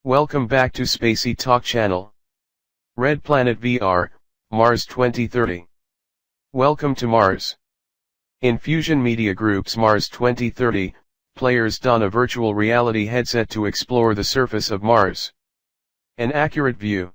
Welcome back to Spacy Talk channel. Red Planet VR, Mars 2030. Welcome to Mars. In Fusion Media Group's Mars 2030, players don a virtual reality headset to explore the surface of Mars. An accurate view.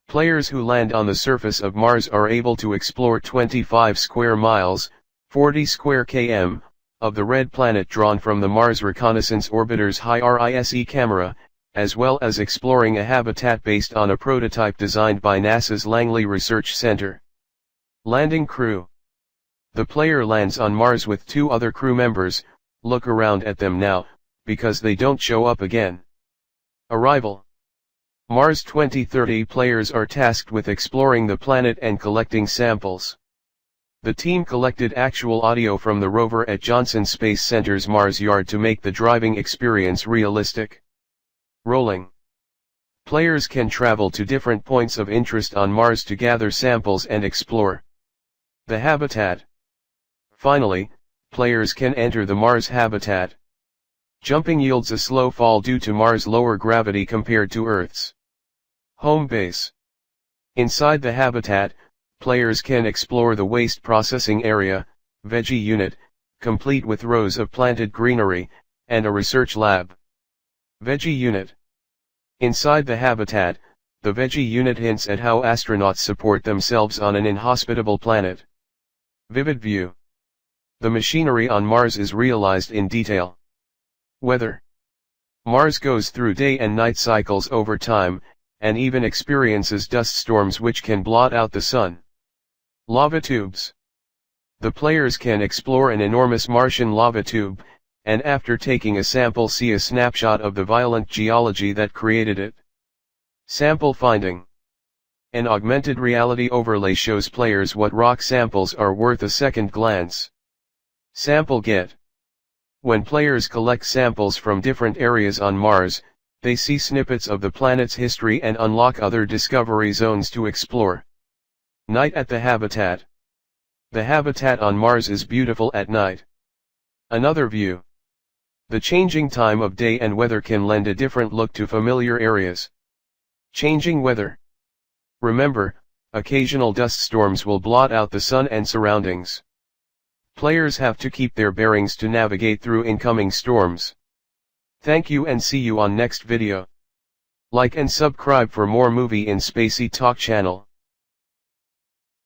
Players who land on the surface of Mars are able to explore 25 square miles, 40 square km, of the red planet drawn from the Mars Reconnaissance Orbiter's HiRISE camera, as well as exploring a habitat based on a prototype designed by NASA's Langley Research Center. Landing crew. The player lands on Mars with two other crew members. Look around at them now, because they don't show up again. Arrival. Mars 2030 players are tasked with exploring the planet and collecting samples. The team collected actual audio from the rover at Johnson Space Center's Mars Yard to make the driving experience realistic. Rolling. Players can travel to different points of interest on Mars to gather samples and explore the habitat. Finally, players can enter the Mars habitat. Jumping yields a slow fall due to Mars' lower gravity compared to Earth's home base. Inside the habitat, players can explore the waste processing area, Veggie unit, complete with rows of planted greenery, and a research lab. Veggie unit. Inside the habitat, the Veggie unit hints at how astronauts support themselves on an inhospitable planet. Vivid view. The machinery on Mars is realized in detail. Weather. Mars goes through day and night cycles over time, and even experiences dust storms which can blot out the sun. Lava tubes. The players can explore an enormous Martian lava tube, and after taking a sample see a snapshot of the violent geology that created it. Sample finding. An augmented reality overlay shows players what rock samples are worth a second glance. Sample get. When players collect samples from different areas on Mars, they see snippets of the planet's history and unlock other discovery zones to explore. Night at the habitat. The habitat on Mars is beautiful at night. Another view. The changing time of day and weather can lend a different look to familiar areas. Changing weather. Remember, occasional dust storms will blot out the sun and surroundings. Players have to keep their bearings to navigate through incoming storms. Thank you and see you on next video. Like and subscribe for more movie in Spacy Talk channel.